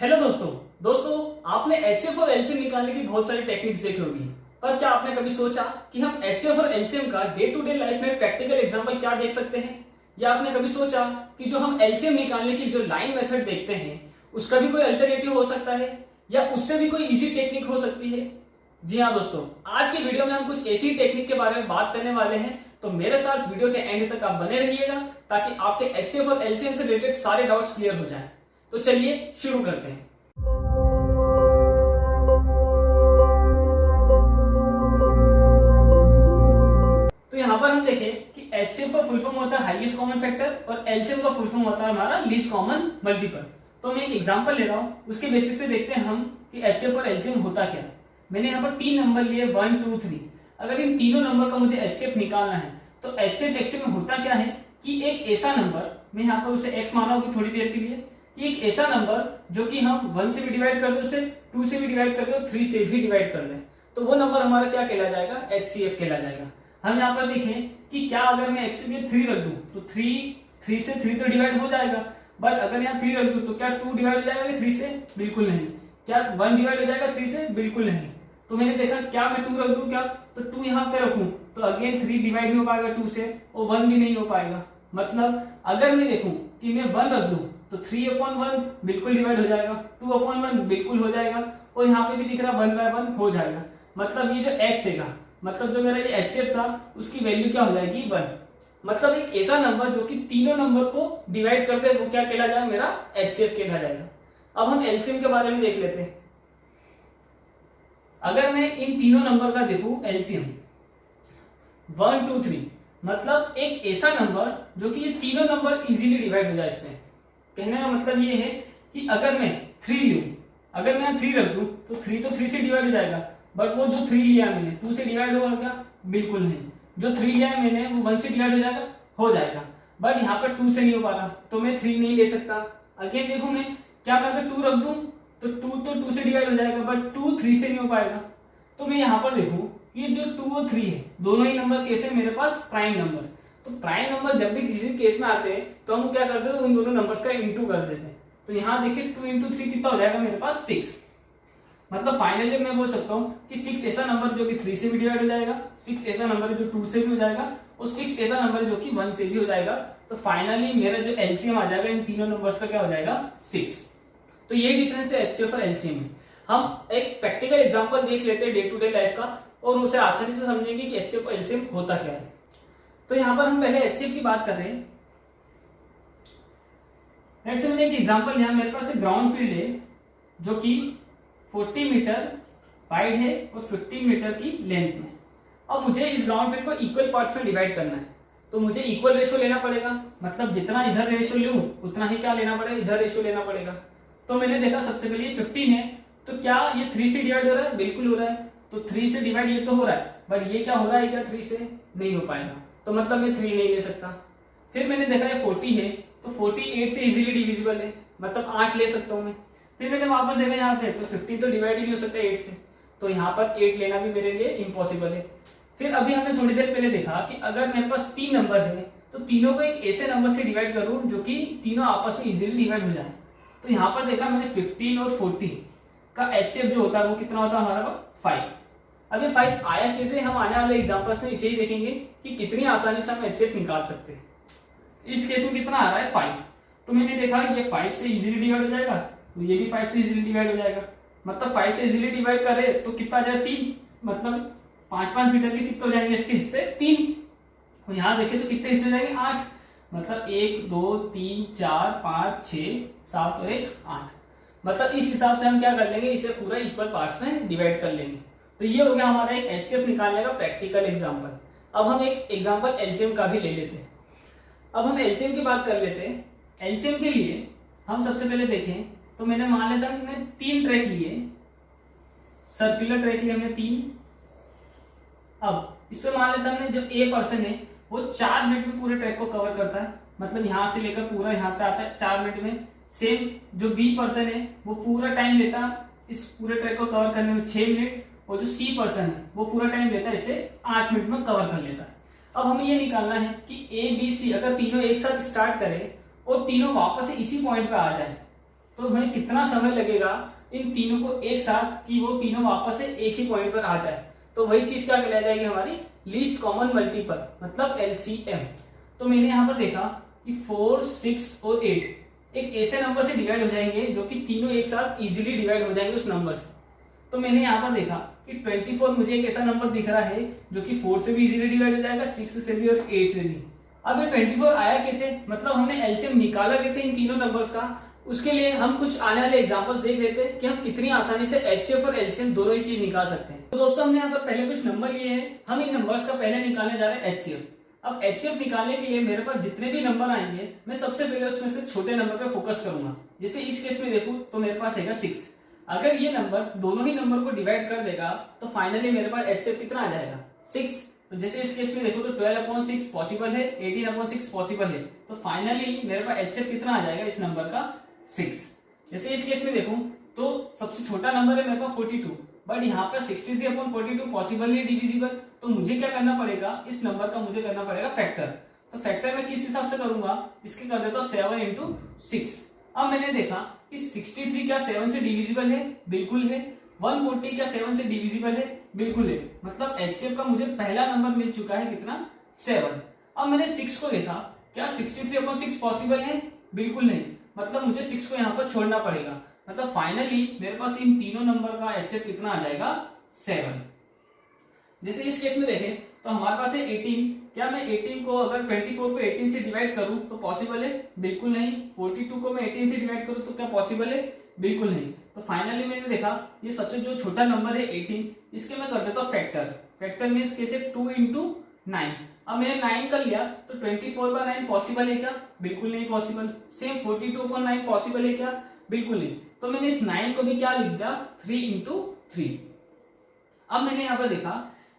Hello दोस्तों आपने HCF और एलसीएम निकालने की बहुत सारी टेक्निक्स देखी होगी, पर क्या आपने कभी सोचा कि हम एचसीएफ और एलसीएम का डे टू डे लाइफ में प्रैक्टिकल एग्जांपल क्या देख सकते हैं? या आपने कभी सोचा कि जो हम एलसीएम निकालने की जो लाइन मेथड देखते हैं उसका भी कोई अल्टरनेटिव हो सकता है या उससे भी कोई इजी टेक्निक हो सकती है? जी हाँ दोस्तों, आज की वीडियो में हम कुछ ऐसी टेक्निक के बारे में बात करने वाले हैं, तो मेरे साथ वीडियो के एंड तक आप बने रहिएगा ताकि आपके एचसीएफ और एलसीएम से रिलेटेड सारे डाउट्स क्लियर हो जाएं। तो चलिए शुरू करते हैं। तो यहां पर हम देखें कि एचसीएफ का फुल फॉर्म होता है हाईएस्ट कॉमन फैक्टर और एलसीएम का फुल फॉर्म होता है हमारा लीस्ट कॉमन मल्टीपल। तो मैं एक एग्जांपल ले रहा हूं, उसके बेसिस पे देखते हैं हम कि एचसीएफ और एलसीएम होता क्या। मैंने यहाँ पर 3 नंबर लिए 1, 2, 3। अगर इन तीनों नंबर का मुझे एचसीएफ निकालना है तो एचसीएफ एक्चुअली में होता क्या है कि एक ऐसा नंबर, मैं यहाँ पर उसे एक्स मान रहा हूँ थोड़ी देर के लिए, कि एक ऐसा नंबर जो कि हम 1 से भी डिवाइड कर दे, उसे 2 से भी डिवाइड कर दे और 3 से भी डिवाइड कर दे, तो वो नंबर हमारा क्या कहला जाएगा? एचसीएफ कहला जाएगा। हम यहाँ पर देखें कि क्या अगर मैं एक्स में 3 रख दूं तो 3 से 3 तो डिवाइड हो जाएगा, बट अगर यहाँ 3 रख दूं तो क्या 2 डिवाइड हो जाएगा 3 से? बिल्कुल नहीं। क्या 1 डिवाइड हो जाएगा 3 से? बिल्कुल नहीं। तो मैंने देखा क्या मैं 2 रख दूं, क्या तो 2 यहाँ पे रखूं तो अगेन 3 डिवाइड नहीं हो पाएगा 2 से, और 1 भी नहीं हो पाएगा। मतलब अगर मैं देखूं कि मैं 1 रख दूं तो 3/1 बिल्कुल डिवाइड हो जाएगा, 2/1 बिल्कुल हो जाएगा, और यहाँ पे भी दिख रहा 1/1 हो जाएगा। मतलब ये जो x है, मतलब जो मेरा ये एचसीएफ था उसकी वैल्यू क्या हो जाएगी? 1। मतलब एक ऐसा नंबर जो कि तीनों नंबर को डिवाइड कर दे वो क्या कहला जाएगा? मेरा एचसीएफ कहला जाएगा। अब हम एलसीएम के बारे में देख लेते हैं। अगर मैं इन तीनों नंबर का देखूं एलसीएम 1, 2, 3, मतलब एक ऐसा नंबर जो कि ये तीनों नंबर इजीली डिवाइड हो जाए इससे। कहने का मतलब ये है कि अगर मैं 3 लूं, अगर मैं 3 रख दूं तो 3 तो 3 से डिवाइड हो जाएगा, बट वो जो 3 लिया मैंने 2 से डिवाइड होगा क्या? बिल्कुल नहीं। जो 3 लिया है मैंने वो 1 से डिवाइड हो जाएगा, हो जाएगा, बट यहाँ पर 2 से नहीं हो पा रहा तो मैं 3 नहीं ले सकता। अगेन देखो मैं क्या अगर 2 रख दूं तो 2 तो 2 से डिवाइड हो जाएगा, बट 2 3 से नहीं हो पाएगा। तो मैं यहाँ पर देखूं ये जो 2 और 3 है दोनों ही नंबर कैसे मेरे पास? Prime number. तो प्राइम नंबर जब भी किसी केस में आते हैं तो हम क्या करते हैं, उन दोनों नंबर्स का इंटू कर देते हैं। तो यहाँ देखिए 2 × 3 कितना हो जाएगा मेरे पास? 6। मतलब फाइनली मैं बोल सकता हूँ कि 6 ऐसा नंबर जो कि 3 से भी डिवाइड हो जाएगा, 6 ऐसा नंबर है जो 2 से भी हो जाएगा, और 6 ऐसा नंबर है जो कि 1 से भी हो जाएगा। तो फाइनली मेरा जो एलसीएम आ जाएगा इन तीनों नंबर्स का क्या हो जाएगा? 6। तो ये डिफरेंस है एचसीएफ और एलसीएम में। हम एक प्रैक्टिकल एग्जांपल देख लेते हैं डे टू डे लाइफ का, और उसे आसानी से समझेंगे कि एचसीएफ और एलसीएम होता क्या है। तो यहाँ पर हम पहले एचसीएफ की बात कर रहे हैं। लेट्स से मैंने एक एग्जांपल लिया, मेरे पास एक ग्राउंड फील्ड है जो कि 40 मीटर वाइड है और 15 मीटर की लेंथ में। अब मुझे इस ग्राउंड फील्ड को इक्वल पार्ट्स में डिवाइड करना है, तो मुझे इक्वल रेशियो लेना पड़ेगा। मतलब जितना इधर रेशियो लूं उतना ही क्या लेना पड़ेगा? इधर रेशियो लेना पड़ेगा। तो मैंने देखा सबसे पहले ये 15 है, तो क्या ये 3 से डिवाइड हो रहा है? बिल्कुल हो रहा है। तो 3 से डिवाइड ये तो हो रहा है, बट ये क्या हो रहा है क्या? 3 से नहीं हो पाएगा, तो मतलब मैं 3 नहीं ले सकता। फिर मैंने देखा ये 40 है, तो 40 8 से इजीली डिविजिबल है, मतलब 8 ले सकता हूँ मैं। फिर मैंने वापस देखा यहाँ पे तो 15 तो डिवाइड ही नहीं हो सकता 8 से, तो यहाँ पर 8 लेना भी मेरे लिए इम्पॉसिबल है। फिर अभी हमने थोड़ी देर पहले देखा कि अगर मेरे पास 3 नंबर है तो तीनों को एक ऐसे नंबर से डिवाइड करूं जो कि तीनों आपस में इजीली डिवाइड हो जाए। तो यहाँ पर देखा मैंने 15 और 40 का एचसीएफ जो होता है वो कितना होता है हमारा? 5। अब ये 5 आया कैसे? हम आने वाले एग्जांपल्स में इसे ही देखेंगे कि कितनी आसानी से हम एचसीएफ निकाल सकते हैं। इस केस में कितना आ रहा है? 5। तो मैंने देखा ये 5 से इजीली डिवाइड हो जाएगा, तो ये भी 5 से इजीली डिवाइड हो जाएगा। मतलब 5 से इजीली डिवाइड करे तो कितना आ जाएगा? 3। मतलब 5-5 मीटर के कितने हो जाएंगे इसके हिस्से? 3। और यहाँ देखें तो कितने हिस्से हो जाएंगे? 8। मतलब 1, 2, 3, 4, 5, 6, 7 और 1 8। मतलब इस हिसाब से हम क्या कर लेंगे, इसे पूरा इक्वल पार्ट्स में डिवाइड कर लेंगे। तो ये हो गया हमारा एक एचसीएफ निकालने का प्रैक्टिकल एग्जांपल। अब हम एक एग्जांपल एलसीएम का भी ले लेते हैं। अब हम एलसीएम की बात कर लेते हैं। एलसीएम के लिए हम सबसे पहले देखें तो मैंने मान लेता हमने 3 ट्रैक लिए, सर्कुलर ट्रैक लिए हमने 3। अब इस पे मान लेता हमने जो ए पर्सन है वो 4 मिनट में पूरे ट्रैक को कवर करता है, मतलब यहां से लेकर पूरा यहाँ पे आता है 4 मिनट में। सेम जो बी पर्सन है वो पूरा टाइम लेता इस पूरे ट्रैक को कवर करने में 6 मिनट, और जो सी पर्सन है वो पूरा टाइम लेता है इसे 8 मिनट में कवर कर लेता है। अब हमें ये निकालना है कि ए बी सी अगर तीनों एक साथ स्टार्ट करें और तीनों वापस इसी पॉइंट पे आ जाए तो हमें कितना समय लगेगा इन तीनों को एक साथ कि वो तीनों वापस से एक ही पॉइंट पर आ जाए। तो वही चीज क्या कहलाई जाएगी हमारी लीस्ट कॉमन मल्टीपल, मतलब एलसीएम। तो मैंने यहाँ पर देखा कि 4, 6 और 8 एक ऐसे नंबर से डिवाइड हो जाएंगे जो कि तीनों एक साथ इजीली डिवाइड हो जाएंगे उस नंबर से। तो मैंने यहाँ पर देखा कि 24 मुझे एक ऐसा नंबर दिख रहा है जो कि 4 से भी इजीली डिवाइड हो जाएगा, 6 से भी और 8 से भी। अब ये 24 आया कैसे, मतलब हमने एलसीएम निकाला कैसे इन तीनों नंबर्स का, उसके लिए हम कुछ आने वाले एग्जांपल्स देख लेते हैं कि हम कितनी आसानी से एचसीएफ और एलसीएम दोनों ही चीज निकाल सकते हैं। तो दोस्तों हमने यहाँ पर पहले कुछ नंबर लिए हैं, हम इन नंबर्स का पहले निकालने जा रहे हैं एचसीएफ। अब एचसीएफ निकालने के लिए मेरे पास जितने भी नंबर आएंगे मैं सबसे पहले उसमें से छोटे नंबर पे फोकस करूंगा। जैसे इस केस में देखूं तो मेरे पास है 6। अगर ये नंबर दोनों ही नंबर को डिवाइड कर देगा तो फाइनली मेरे पास एचसीएफ कितना आ जाएगा 6। तो जैसे इस केस में देखो तो 12/6 पॉसिबल है, 18/6 पॉसिबल है, तो फाइनली मेरे पास एचसीएफ कितना आ जाएगा इस नंबर का 6। जैसे इस केस में देखूं तो सबसे छोटा नंबर है मेरे पास 42, बट यहाँ पर 63/42 पॉसिबल है डिविजिबल, तो मुझे क्या करना पड़ेगा इस नंबर का मुझे करना पड़ेगा फैक्टर। तो फैक्टर में किस हिसाब से करूंगा, इसके कर देता हूं 7 × 6। अब मैंने देखा कि 63 क्या 7 से डिविजिबल है, बिल्कुल है। 140 क्या 7 से डिविजिबल है, बिल्कुल है। मतलब एचसीएफ का मुझे पहला नंबर मिल चुका है कितना 7। अब मैंने 6 को देखा, क्या 63/6 पॉसिबल है, बिल्कुल नहीं। मतलब मुझे 6 को यहाँ पर छोड़ना पड़ेगा। मतलब फाइनली मेरे पास इन तीनों नंबर का एचसीएफ कितना आ जाएगा 7। जैसे इस केस में देखें तो हमारे पास है 18। क्या मैं 18 को अगर 24 को 18 से डिवाइड करूं तो पॉसिबल है, बिल्कुल नहीं। 42 को मैं 18 से डिवाइड करूं तो क्या पॉसिबल है, बिल्कुल नहीं। तो फाइनली मैंने देखा ये सबसे जो छोटा नंबर है 18, इसके मैं कर देता हूं फैक्टर। फैक्टर मींस कैसे 2 × 9। अब मैंने 9 कर लिया तो 24/9 पॉसिबल है क्या, बिल्कुल नहीं पॉसिबल। सेम 42/9 पॉसिबल है क्या, बिल्कुल नहीं। तो मैंने इस 9 को भी क्या लिख दिया 3 × 3। अब मैंने यहाँ पर देखा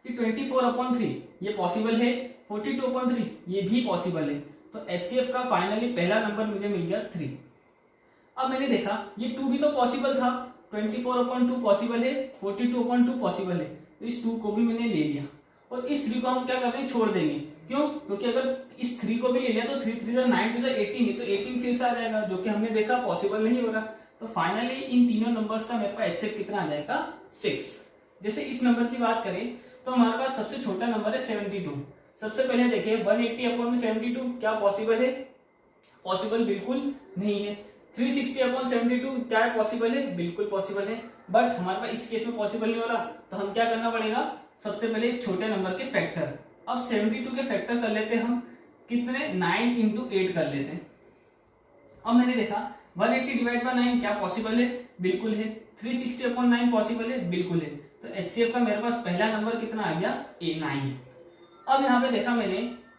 कि 24/3 ये पॉसिबल है, 42/3 ये भी पॉसिबल है। तो एचसीएफ का फाइनली पहला नंबर मुझे मिल गया 3। अब मैंने देखा ये 2 भी तो पॉसिबल था, 24/2 पॉसिबल है, 42/2 पॉसिबल है, तो इस 2 को भी मैंने ले लिया। और इस 3 को हम क्या कर रहे हैं छोड़ देंगे, क्यों, क्योंकि अगर इस 3 को भी ले लिया तो 3 3 9 2 18 है, तो 18 फिर से आ जाएगा जो कि हमने देखा पॉसिबल नहीं हो रहा। तो फाइनली इन तीनों नंबर्स का मेरे पास एचसीएफ कितना आ जाएगा 6। जैसे इस नंबर की बात करें तो हमारे पास सबसे छोटा नंबर है 72। सबसे पहले देखिए 180/72 क्या पॉसिबल है, पॉसिबल बिल्कुल नहीं है। 360/72 क्या है पॉसिबल है, बिल्कुल पॉसिबल है। बट हमारे पास इस केस में पॉसिबल नहीं हो रहा, तो हम क्या करना पड़ेगा सबसे पहले इस छोटे नंबर के फैक्टर। अब 72 के फैक्टर कर लेते हैं हम, कितने 9 × 8 कर लेते हैं। अब मैंने देखा 180/9 क्या पॉसिबल है, बिल्कुल है। 360/9 पॉसिबल है, बिल्कुल है। तो एचसीएफ का मेरे पास पहला नंबर कितना आ गया 9। अब यहाँ पे देखा मैंने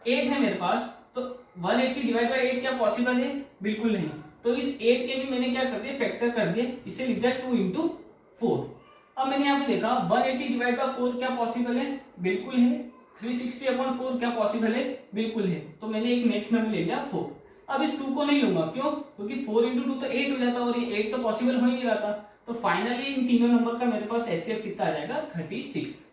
8 है मेरे पास, तो 180/8 क्या पॉसिबल है, बिल्कुल नहीं। तो इस 8 के भी मैंने क्या कर दिया फैक्टर कर दिए, इसे लिख दिया 2 × 4। अब मैंने यहाँ पे देखा 180/4 क्या पॉसिबल है, बिल्कुल है। 360/4 क्या पॉसिबल है, बिल्कुल है। तो मैंने एक नेक्स्ट नंबर ले लिया 4। अब इस 2 को नहीं लूंगा, क्यों, क्योंकि 4 × 2 तो 8 हो जाता और ये 8 तो पॉसिबल हो ही नहीं रहा था। तो फाइनली इन तीनों नंबर का मेरे पास एचसीएफ कितना आ जाएगा 36।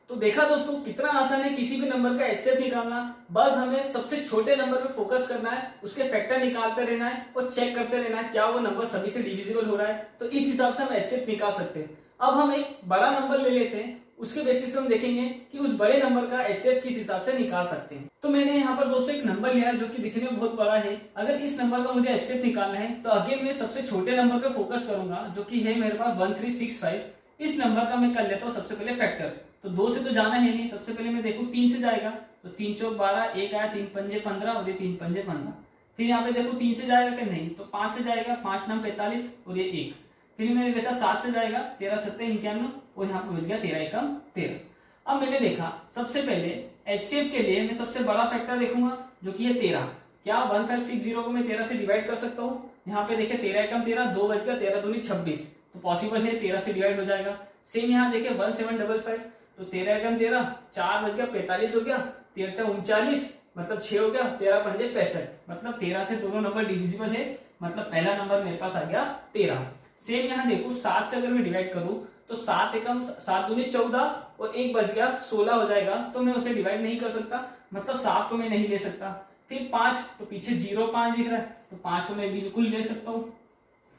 तो देखा दोस्तों कितना आसान है किसी भी नंबर का एचसीएफ निकालना। बस हमें सबसे छोटे नंबर पे फोकस करना है, उसके फैक्टर निकालते रहना है और चेक करते रहना है क्या वो नंबर सभी से डिविजिबल हो रहा है, तो इस हिसाब से हम एचसीएफ निकाल सकते हैं। अब हम एक बड़ा नंबर ले लेते हैं, उसके बेसिस पे हम देखेंगे कि उस बड़े नंबर का एचसीएफ किस हिसाब से निकाल सकते हैं। तो मैंने यहाँ पर दोस्तों एक नंबर लिया जो कि दिखने में बहुत बड़ा है। अगर इस नंबर का मुझे एचसीएफ निकालना है तो अगेन मैं सबसे छोटे नंबर पे फोकस करूंगा जो कि है मेरे पास 1365। इस नंबर का मैं कर लेता हूँ सबसे पहले फैक्टर। तो 2 से तो जाना है नहीं, सबसे पहले मैं देखूं 3 से जाएगा, तो 3 चौक 12, 1 आया, 3 पंजे 15 और ये 3 पंजे 15। फिर यहाँ पे देखो 3 से जाएगा कि नहीं, तो 5 से जाएगा, 5 9 45 और ये 1। फिर मैंने देखा 7 से जाएगा, 13 7 91 और यहाँ पे बच गया 13 एकम 13। अब मैंने देखा सबसे पहले एचसीएफ के लिए मैं सबसे बड़ा फैक्टर देखूंगा जो कि है 13। क्या 1560 को मैं 13 से डिवाइड कर सकता हूँ, यहाँ पे देखे 13 एकम 13, 2 बच गया, 13 दूनी 26, तो पॉसिबल है 13 से डिवाइड हो जाएगा। सेम यहाँ देखे 1755, तो 13 एकम 13, 4 बच गया 45 हो गया, 13 39 मतलब 6 हो गया, 13 पंजे 65, मतलब 13 से दोनों नंबर डिविजिबल है, मतलब पहला नंबर मेरे पास आ गया 13। सेम यहाँ देखो 7 से अगर मैं डिवाइड करूं तो 7 एकम 7 दूनी 14 और 1 बच गया 16 हो जाएगा, तो मैं उसे डिवाइड नहीं कर सकता, मतलब 7 को मैं नहीं ले सकता। फिर 5, तो पीछे 0 5 दिख रहा है, तो 5 को मैं बिल्कुल ले सकता हूँ।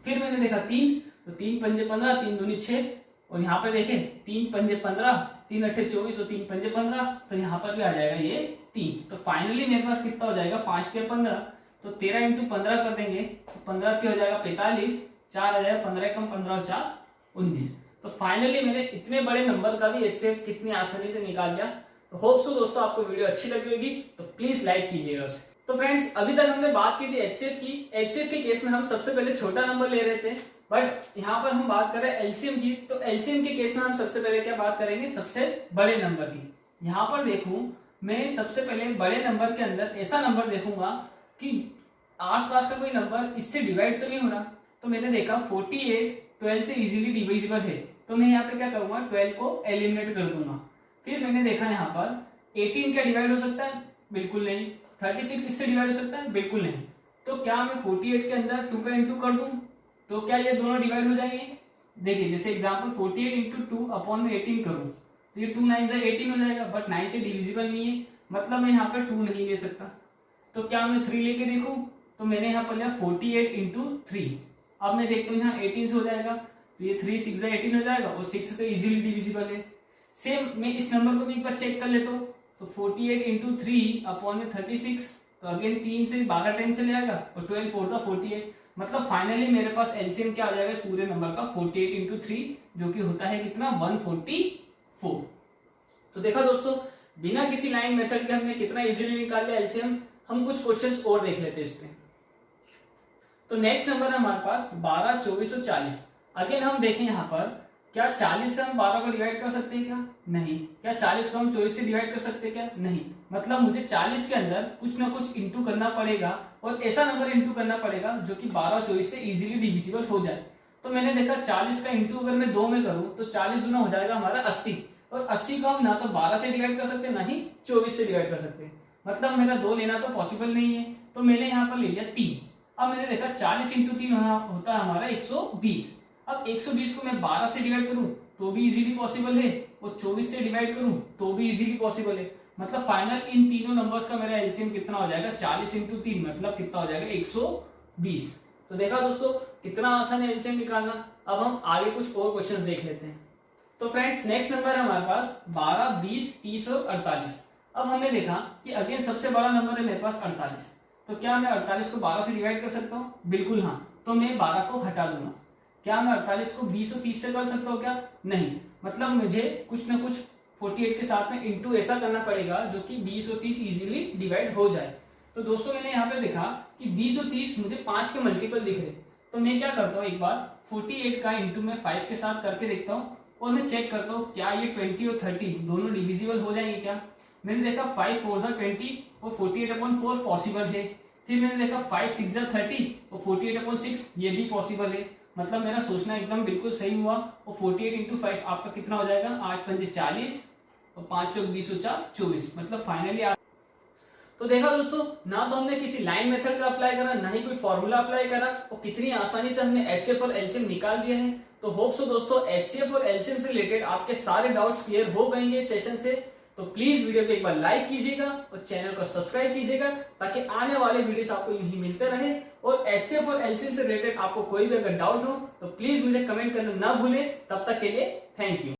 फिर मैंने देखा 3, तो 3 पंजे 15, 3 दूनी 6, और यहाँ पे देखें 3 पंजे 15, 3 अट्ठे 24 और 3 पंजे 15, तो यहाँ पर भी आ जाएगा ये 3। तो फाइनली मेरे पास कितना हो जाएगा, 5 के 15, तो 13 इंटू 15 कर देंगे तो 15 हो जाएगा 45, 4 आ जाएगा 15 कम 15 और 4 19। तो फाइनली मैंने इतने बड़े नंबर का भी एचसीएफ कितनी आसानी से निकाल लिया। तो होप सो दोस्तों आपको वीडियो अच्छी लगी होगी, तो प्लीज लाइक कीजिएगा उसे। तो फ्रेंड्स अभी तक हमने बात की थी एचसीएफ की। एचसीएफ के केस में हम सबसे पहले छोटा नंबर ले रहे थे, बट यहाँ पर हम बात कर रहे हैं एलसीएम की। तो एलसीएम के केस में हम सबसे पहले क्या बात करेंगे, सबसे बड़े नंबर की। यहाँ पर देखूं मैं सबसे पहले बड़े नंबर के अंदर ऐसा नंबर देखूंगा कि आसपास का कोई नंबर इससे डिवाइड तो नहीं हो रहा। तो मैंने देखा 48 12 से इजीली डिविजिबल है, तो मैं यहाँ पे क्या करूंगा, 12 को एलिमिनेट कर दूंगा। फिर मैंने देखा यहाँ पर 18 क्या डिवाइड हो सकता है, बिल्कुल नहीं। 36 इससे डिवाइड हो सकता है, बिल्कुल नहीं। तो क्या मैं 48 के अंदर 2 का इंटू कर दूं, तो क्या ये दोनों डिवाइड हो जाएंगे। देखिए जैसे एग्जांपल 48 इंटू 2 अपॉन में 18 करूं, तो ये 2 9 से 18 हो जाएगा, बट 9 से डिविजिबल नहीं है, मतलब मैं यहाँ पर 2 नहीं ले सकता। तो क्या मैं 3 लेके देखूं, तो मैंने यहाँ पर लिया 48 इंटू 3। अब मैं देखता हूँ यहाँ 18 से हो जाएगा, तो ये 3 6 18 हो जाएगा और 6 से इजीली डिविजिबल है। सेम मैं इस नंबर को भी एक बार चेक कर लेता हूँ, तो 48 इंटू 3 अपॉन में 36, तो अगेन 3 से 12 टाइम चले जाएगा और 12 4 था 48, मतलब फाइनली मेरे पास एलसीएम क्या आ जाएगा इस पूरे नंबर का 48 इंटू 3, जो कि होता है कितना 144। तो देखा दोस्तों बिना किसी लाइन मेथड के हमने कितना इजीली निकाल लिया एलसीएम। हम कुछ क्वेश्चंस और देख लेते हैं इस पे। तो नेक्स्ट नंबर है हमारे पास 12 24 और 40। अगेन हम देखें यहाँ पर क्या 40 से हम 12 को डिवाइड कर सकते हैं क्या, नहीं। क्या 40 को हम 24 से डिवाइड कर सकते हैं क्या, नहीं। मतलब मुझे 40 के अंदर कुछ ना कुछ इंटू करना पड़ेगा और ऐसा नंबर इंटू करना पड़ेगा जो कि 12 और 24 से इजीली डिविजिबल हो जाए। तो मैंने देखा 40 का इंटू अगर मैं 2 में करूं तो 40 गुना हो जाएगा हमारा 80, और 80 को हम ना तो 12 से डिवाइड कर सकते हैं ना ही 24 से डिवाइड कर सकते हैं, मतलब मेरा 2 लेना तो पॉसिबल नहीं है। तो मैंने यहाँ पर ले लिया 3। अब मैंने देखा 40 इंटू 3 होता है हमारा 120। अब 120 को मैं 12 से डिवाइड करूं तो भी इजीली पॉसिबल है, और 24 से डिवाइड करूं तो भी इजीली पॉसिबल है। मतलब फाइनल इन तीनों नंबर्स का मेरा एलसीएम कितना हो जाएगा, 40 इंटू 3 मतलब कितना हो जाएगा 120। तो देखा दोस्तों कितना आसान है एलसीएम निकालना। अब हम आगे कुछ और क्वेश्चंस देख लेते हैं। तो फ्रेंड्स नेक्स्ट नंबर है हमारे पास 12 20 30 और 48। अब हमने देखा कि अगेन सबसे बड़ा नंबर है मेरे पास 48। तो क्या मैं 48 को 12 से डिवाइड कर सकता हूँ, बिल्कुल हाँ। तो मैं 12 को हटा दूंगा। क्या मैं 48 को 20 और 30 से कर सकता हूँ क्या, नहीं। मतलब मुझे कुछ ना कुछ 48 के साथ में इंटू ऐसा करना पड़ेगा जो कि 20 और 30 इजीली डिवाइड हो जाए। तो दोस्तों मैंने यहाँ पे देखा कि 20 और 30 मुझे 5 के मल्टीपल दिख रहे, तो मैं क्या करता हूँ एक बार 48 का इंटू में 5 के साथ करके देखता हूँ और मैं चेक करता हूँ क्या ये 20 और 30 दोनों डिविजिबल हो जाएंगे क्या। मैंने देखा 5 4 जा 20 और 48/4 पॉसिबल है। फिर मैंने देखा 5 6 जा 30 और 48/6 ये भी पॉसिबल है। मतलब मेरा सोचना एकदम बिल्कुल सही हुआ। और 48 इंटू 5 आपका कितना हो जाएगा, 8 पंजे 40 और 5 चौक 20 और 4 24, मतलब फाइनली तो देखा दोस्तों ना तो हमने किसी लाइन मेथड का अप्लाई करा, ना ही कोई फॉर्मूला अप्लाई करा, और कितनी आसानी से हमने एचसीएफ और एलसीएम निकाल दिया है। तो होप सो दोस्तों एचसीएफ और एलसीएम से रिलेटेड आपके सारे डाउट्स क्लियर हो गएंगे इस सेशन से। तो प्लीज वीडियो को एक बार लाइक कीजिएगा और चैनल को सब्सक्राइब कीजिएगा ताकि आने वाले वीडियोस आपको यूं ही मिलते रहे। और एचसीएफ और एलसीएम से रिलेटेड आपको कोई भी अगर डाउट हो तो प्लीज मुझे कमेंट करना ना भूलें। तब तक के लिए थैंक यू।